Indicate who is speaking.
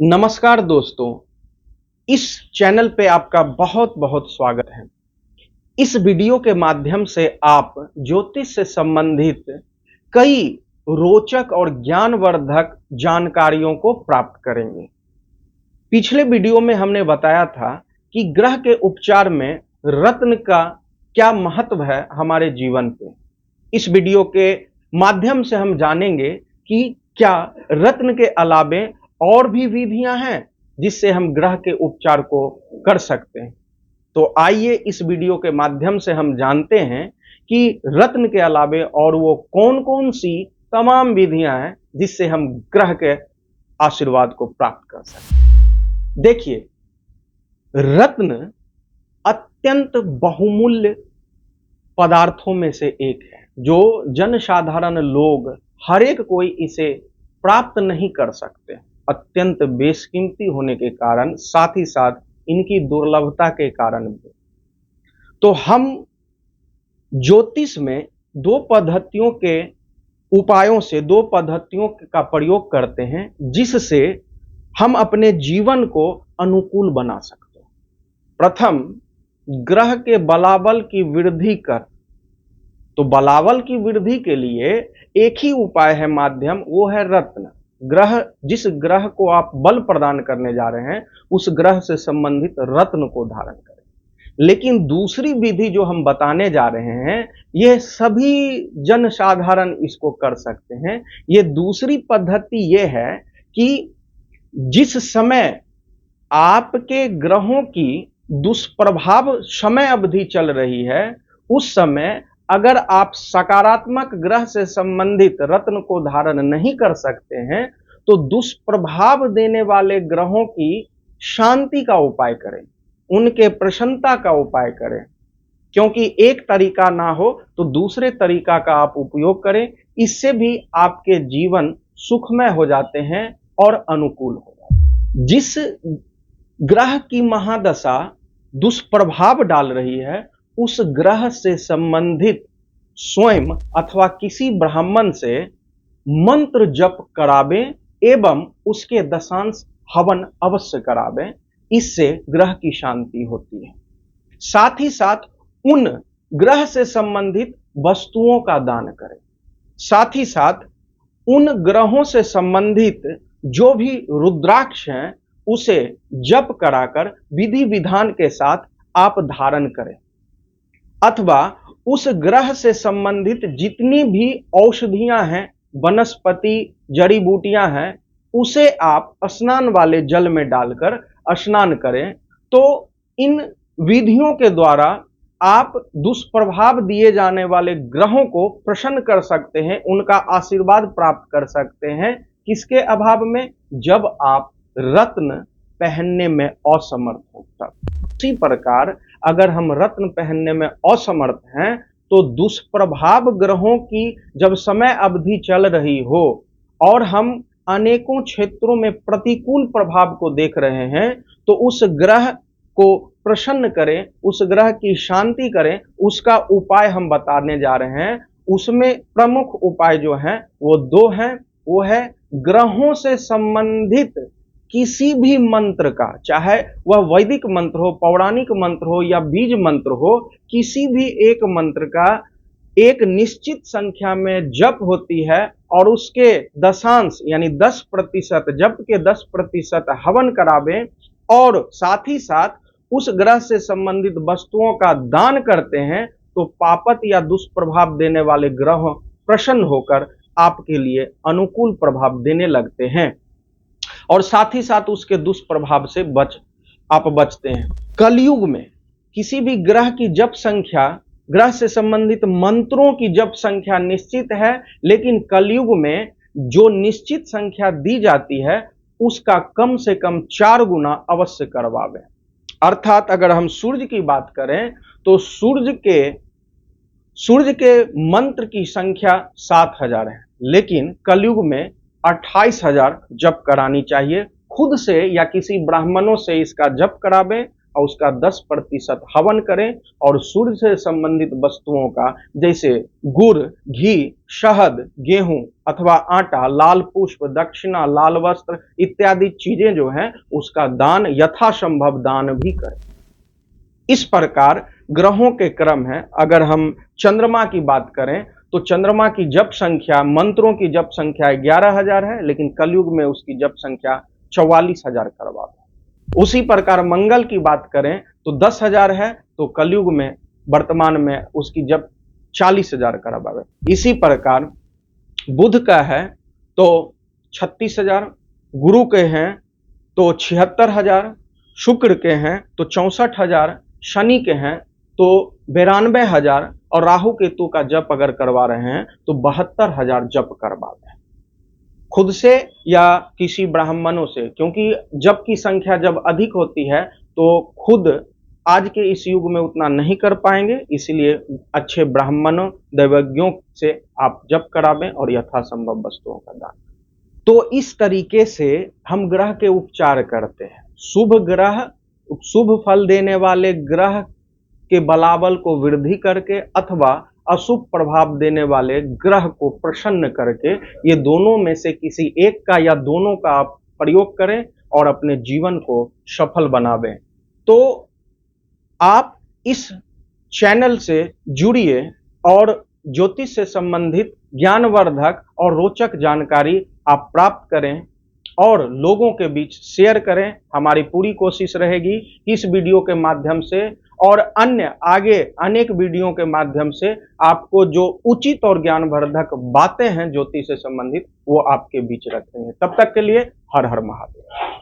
Speaker 1: नमस्कार दोस्तों, इस चैनल पे आपका बहुत बहुत स्वागत है। इस वीडियो के माध्यम से आप ज्योतिष से संबंधित कई रोचक और ज्ञानवर्धक जानकारियों को प्राप्त करेंगे। पिछले वीडियो में हमने बताया था कि ग्रह के उपचार में रत्न का क्या महत्व है हमारे जीवन पे। इस वीडियो के माध्यम से हम जानेंगे कि क्या रत्न के अलावे और भी विधियां हैं जिससे हम ग्रह के उपचार को कर सकते हैं। तो आइए इस वीडियो के माध्यम से हम जानते हैं कि रत्न के अलावे और वो कौन कौन सी तमाम विधियां हैं जिससे हम ग्रह के आशीर्वाद को प्राप्त कर सकते हैं। देखिए, रत्न अत्यंत बहुमूल्य पदार्थों में से एक है जो जनसाधारण लोग हर एक कोई इसे प्राप्त नहीं कर सकते। अत्यंत बेशकीमती होने के कारण, साथ ही साथ इनकी दुर्लभता के कारण भी। तो हम ज्योतिष में दो पद्धतियों का प्रयोग करते हैं जिससे हम अपने जीवन को अनुकूल बना सकते हैं। प्रथम, ग्रह के बलाबल की वृद्धि कर। तो बलाबल की वृद्धि के लिए एक ही उपाय है, माध्यम, वो है रत्न। जिस ग्रह को आप बल प्रदान करने जा रहे हैं उस ग्रह से संबंधित रत्न को धारण करें। लेकिन दूसरी विधि जो हम बताने जा रहे हैं, यह सभी जनसाधारण इसको कर सकते हैं। ये दूसरी पद्धति ये है कि जिस समय आपके ग्रहों की दुष्प्रभाव समय अवधि चल रही है, उस समय अगर आप सकारात्मक ग्रह से संबंधित रत्न को धारण नहीं कर सकते हैं तो दुष्प्रभाव देने वाले ग्रहों की शांति का उपाय करें, उनके प्रसन्नता का उपाय करें। क्योंकि एक तरीका ना हो तो दूसरे तरीका का आप उपयोग करें, इससे भी आपके जीवन सुखमय हो जाते हैं और अनुकूल हो जाते हैं। जिस ग्रह की महादशा दुष्प्रभाव डाल रही है, उस ग्रह से संबंधित स्वयं अथवा किसी ब्राह्मण से मंत्र जप करावें एवं उसके दशांश हवन अवश्य करावें। इससे ग्रह की शांति होती है। साथ ही साथ उन ग्रह से संबंधित वस्तुओं का दान करें। साथ ही साथ उन ग्रहों से संबंधित जो भी रुद्राक्ष हैं उसे जप कराकर विधि विधान के साथ आप धारण करें। अथवा उस ग्रह से संबंधित जितनी भी औषधियां हैं, वनस्पति, जड़ी बूटियां हैं, उसे आप स्नान वाले जल में डालकर स्नान करें। तो इन विधियों के द्वारा आप दुष्प्रभाव दिए जाने वाले ग्रहों को प्रसन्न कर सकते हैं, उनका आशीर्वाद प्राप्त कर सकते हैं। किसके अभाव में? जब आप रत्न पहनने में असमर्थ हो तब। उसी प्रकार अगर हम रत्न पहनने में असमर्थ हैं तो दुष्प्रभाव ग्रहों की जब समय अवधि चल रही हो और हम अनेकों क्षेत्रों में प्रतिकूल प्रभाव को देख रहे हैं, तो उस ग्रह को प्रसन्न करें, उस ग्रह की शांति करें। उसका उपाय हम बताने जा रहे हैं। उसमें प्रमुख उपाय जो हैं वो दो हैं। वो है ग्रहों से संबंधित किसी भी मंत्र का, चाहे वह वैदिक मंत्र हो, पौराणिक मंत्र हो या बीज मंत्र हो, किसी भी एक मंत्र का एक निश्चित संख्या में जप होती है और उसके दशांश यानी 10% जप के 10% हवन करावें और साथ ही साथ उस ग्रह से संबंधित वस्तुओं का दान करते हैं, तो पापत या दुष्प्रभाव देने वाले ग्रह प्रसन्न होकर आपके लिए अनुकूल प्रभाव देने लगते हैं और साथ ही साथ उसके दुष्प्रभाव से आप बचते हैं। कलयुग में किसी भी ग्रह की जप संख्या, ग्रह से संबंधित मंत्रों की जप संख्या निश्चित है, लेकिन कलयुग में जो निश्चित संख्या दी जाती है उसका कम से कम 4 गुना अवश्य करवावें। अर्थात अगर हम सूर्य की बात करें तो सूर्य के मंत्र की संख्या 7000 है, लेकिन कलयुग में 28,000 जप करानी चाहिए। खुद से या किसी ब्राह्मणों से इसका जप करावें और उसका 10% हवन करें और सूर्य से संबंधित वस्तुओं का जैसे गुड़, घी, शहद, गेहूं अथवा आटा, लाल पुष्प, दक्षिणा, लाल वस्त्र इत्यादि चीजें जो हैं उसका दान यथासंभव दान भी करें। इस प्रकार ग्रहों के क्रम है। अगर हम चंद्रमा की बात करें तो चंद्रमा की जप संख्या, मंत्रों की जप संख्या 11,000 है, लेकिन कलयुग में उसकी जप संख्या 44,000 करवा दो। उसी प्रकार मंगल की बात करें तो 10,000 है, तो कलयुग में वर्तमान में उसकी जप 40,000 करवावे। इसी प्रकार बुध का है तो 36,000, गुरु के हैं तो 76,000, शुक्र के हैं तो 64,000, शनि के हैं तो 92,000 और राहु केतु का जप अगर करवा रहे हैं तो 72,000 जप करवा दें खुद से या किसी ब्राह्मणों से, क्योंकि जप की संख्या जब अधिक होती है तो खुद आज के इस युग में उतना नहीं कर पाएंगे, इसलिए अच्छे ब्राह्मणों दैवज्ञों से आप जप करावें और यथासंभव वस्तुओं का दान। तो इस तरीके से हम ग्रह के उपचार करते हैं। शुभ ग्रह, शुभ फल देने वाले ग्रह के बलाबल को वृद्धि करके अथवा अशुभ प्रभाव देने वाले ग्रह को प्रसन्न करके, ये दोनों में से किसी एक का या दोनों का आप प्रयोग करें और अपने जीवन को सफल बनावें। तो आप इस चैनल से जुड़िए और ज्योतिष से संबंधित ज्ञानवर्धक और रोचक जानकारी आप प्राप्त करें और लोगों के बीच शेयर करें। हमारी पूरी कोशिश रहेगी इस वीडियो के माध्यम से और अन्य आगे अनेक वीडियो के माध्यम से आपको जो उचित और ज्ञानवर्धक बातें हैं ज्योतिष से संबंधित वो आपके बीच रखेंगे। तब तक के लिए हर हर महादेव।